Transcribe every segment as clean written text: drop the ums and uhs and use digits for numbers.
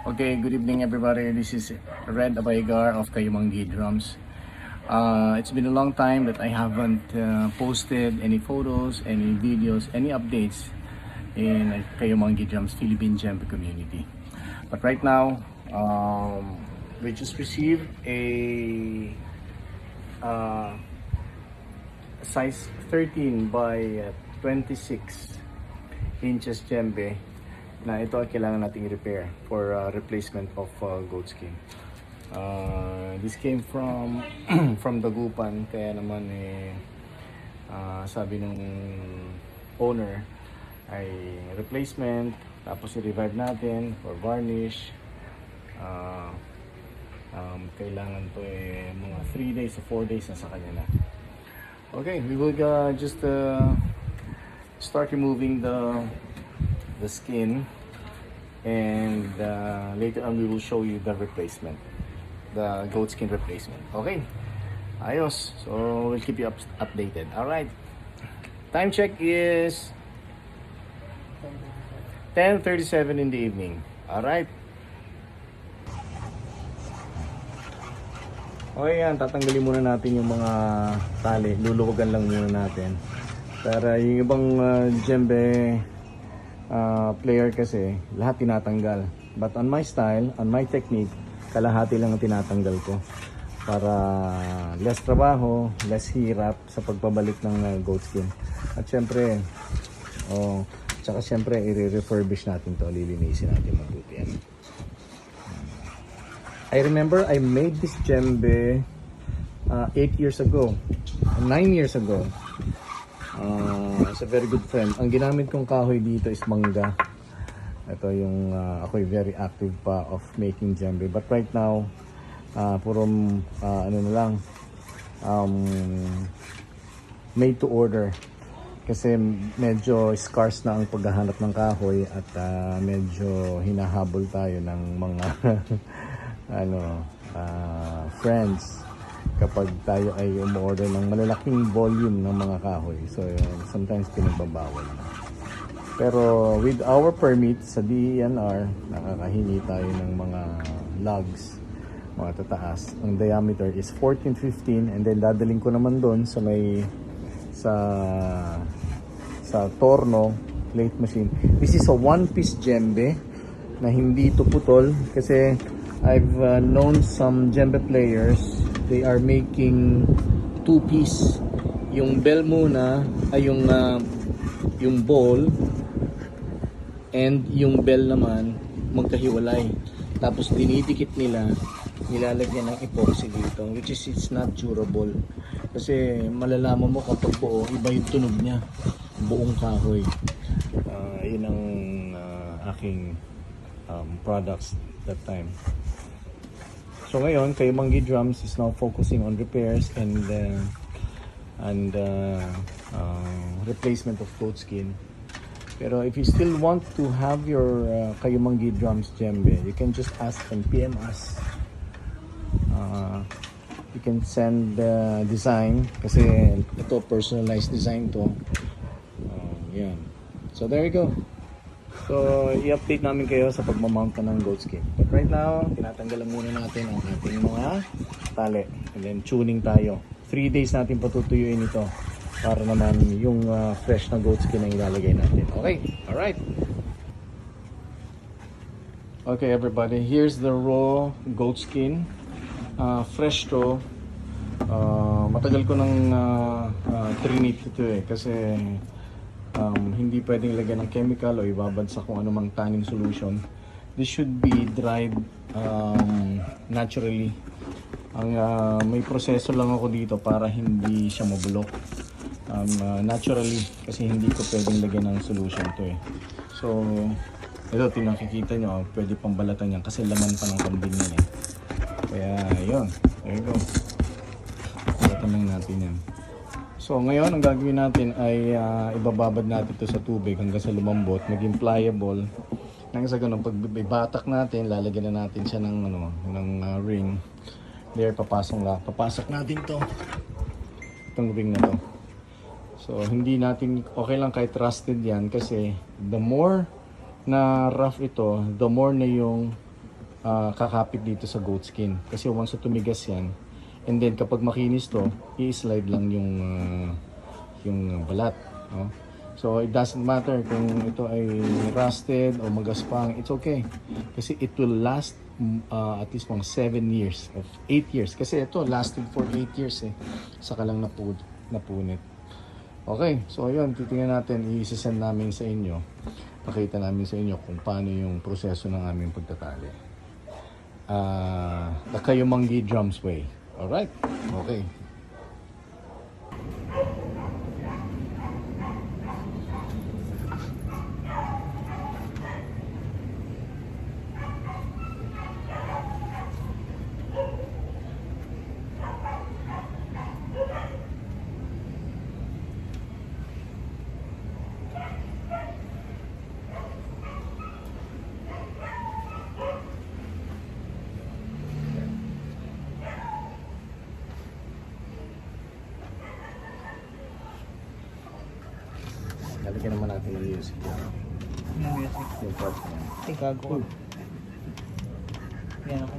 Okay, good evening everybody. This is Red Abaygar of Kayumanggi Drums. It's been a long time that I haven't posted any photos, any videos, any updates in Kayumanggi Drums Philippine Djembe community. But right now, we just received a size 13 by 26 inches djembe na ito ay kailangan nating i-repair for replacement of goat skin. This came from from Dagupan, kaya naman sabi ng owner ay replacement, tapos i-revive natin for varnish. Kailangan to mga 3 days to 4 days na sa kanya na. Okay, we will just start removing the skin, and later on we will show you the replacement, the goat skin replacement. Okay, ayos. So we'll keep you updated. All right, time check is 10:37 in the evening. All right. Okay, yan, tatanggalin muna natin yung mga tali, luluwagan lang muna natin para yung ibang djembe player kasi lahat tinatanggal, but on my style, on my technique, kalahati lang ang tinatanggal ko para less trabaho, less hirap sa pagpabalik ng goat skin. At syempre tsaka syempre i-refurbish natin to, lilinisin natin mabuti yan. I remember I made this djembe 8 years ago, 9 years ago. It's a very good friend. Ang ginamit kong kahoy dito is mangga. Ito yung ako'y very active pa of making djembe. But right now, puro ano na lang, made to order. Kasi medyo scarce na ang paghahanap ng kahoy at medyo hinahabol tayo ng mga friends kapag tayo ay umorder ng malalaking volume ng mga kahoy. So sometimes pinagbabawal na. Pero with our permit sa DENR, nakakahingi tayo ng mga logs, mga tataas. Ang diameter is 14-15, and then dadaling ko naman doon sa may sa torno plate machine. This is a one-piece djembe na hindi to putol kasi I've known some djembe players, they are making two-piece. Yung bell muna ay yung ball, and yung bell naman magkahiwalay. Tapos dinidikit nila, nilalagyan ng epoxy dito, which is it's not durable. Kasi malalaman mo kapag buo, iba yung tunog niya, buong kahoy. Yun ang aking products that time. So ngayon, Kayumanggi Drums is now focusing on repairs and replacement of goat skin. Pero if you still want to have your Kayumanggi Drums djembe, you can just ask and PM us. You can send the design kasi ito personalized design to. Yan. So there you go. So, i-update namin kayo sa pagmamount ng goat skin. But right now, tinatanggalan muna natin ang ating mga tali. And then, tuning tayo. 3 days natin patutuyuin ito para naman yung fresh na goat skin ang ilalagay natin. Okay? Alright. Okay, everybody. Here's the raw goat skin. Fresh to. Matagal ko nang trinate ito kasi hindi pwedeng lagyan ng chemical o ibabad sa kung anumang tanning solution. This should be dried naturally. May proseso lang ako dito para hindi siya mabulok. Naturally, kasi hindi ko pwedeng lagyan ng solution to eh. So, ito tinakikita nyo, pwede pang balatan yan kasi laman pa ng kambing yan eh. Kaya yun, there you go. Balatan lang natin yan. So ngayon, ang gagawin natin ay ibababad natin ito sa tubig hanggang sa lumambot, maging pliable. Nang sa ganun, pag ibatak natin, lalagyan na natin siya ng ring. There, papasok natin to. Itong ring na to. So hindi natin, okay lang kahit rusted yan kasi the more na rough ito, the more na yung kakapit dito sa goat skin. Kasi once na tumigas yan, and then kapag makinis to, i-slide lang yung balat. No? So it doesn't matter kung ito ay rusted o magaspang, it's okay. Kasi it will last at least mga 7 years, of 8 years. Kasi ito lasted for 8 years eh. Saka lang napunit. Okay, so ayun, titingnan natin, i-send namin sa inyo. Pakita namin sa inyo kung paano yung proseso ng aming pagtatali. The Kayumanggi Drums Way. Alright, okay. Lalagyan naman natin yung music yan. Yung music. Yung part na yan. Ay, gago ka. Yan ako.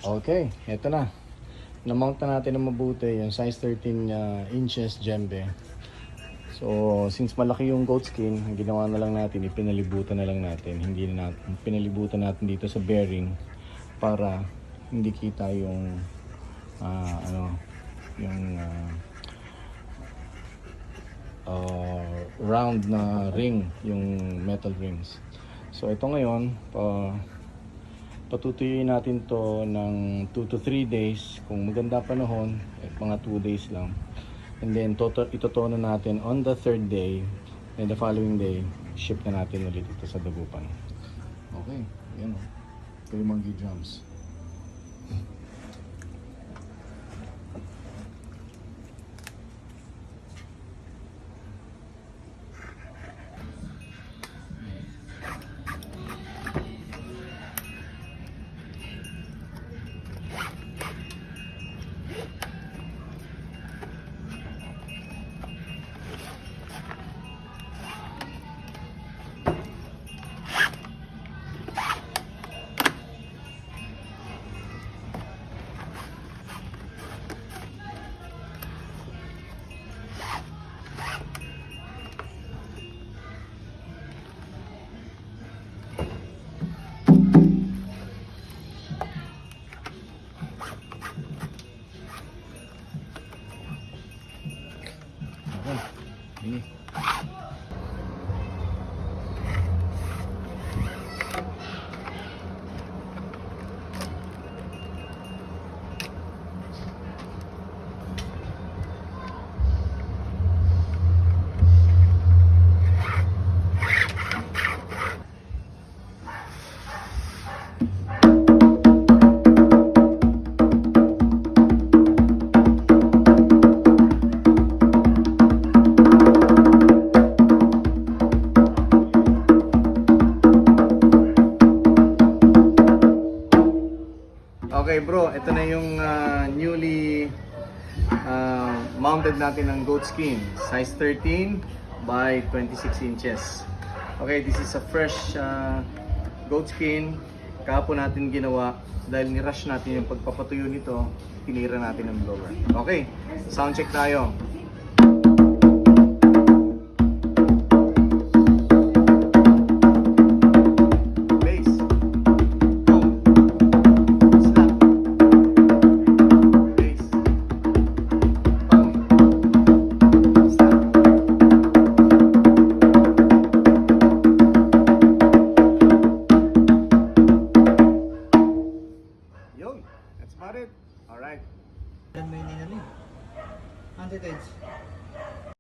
Okay, eto na. Na-mount na natin ng mabuti yung size 13 inches djembe. So, since malaki yung goat skin, ang ginawa na lang natin, ipinalibutan na lang natin. Hindi na natin, pinalibutan natin dito sa bearing para hindi kita yung round na ring, yung metal rings. So, ito ngayon, patutuyuin natin to ng 2 to 3 days kung maganda panahon, mga 2 days lang, and then itotono natin on the 3rd day, and the following day ship na natin ulit ito sa Dagupan. Okay, yan o, Kayumanggi Drums. Okay bro, ito na yung newly mounted natin ng goat skin. Size 13 by 26 inches. Okay, this is a fresh goat skin. Kahapon natin ginawa dahil ni-rush natin yung pagpapatuyo nito, tinira natin ng blower. Okay, sound check tayo.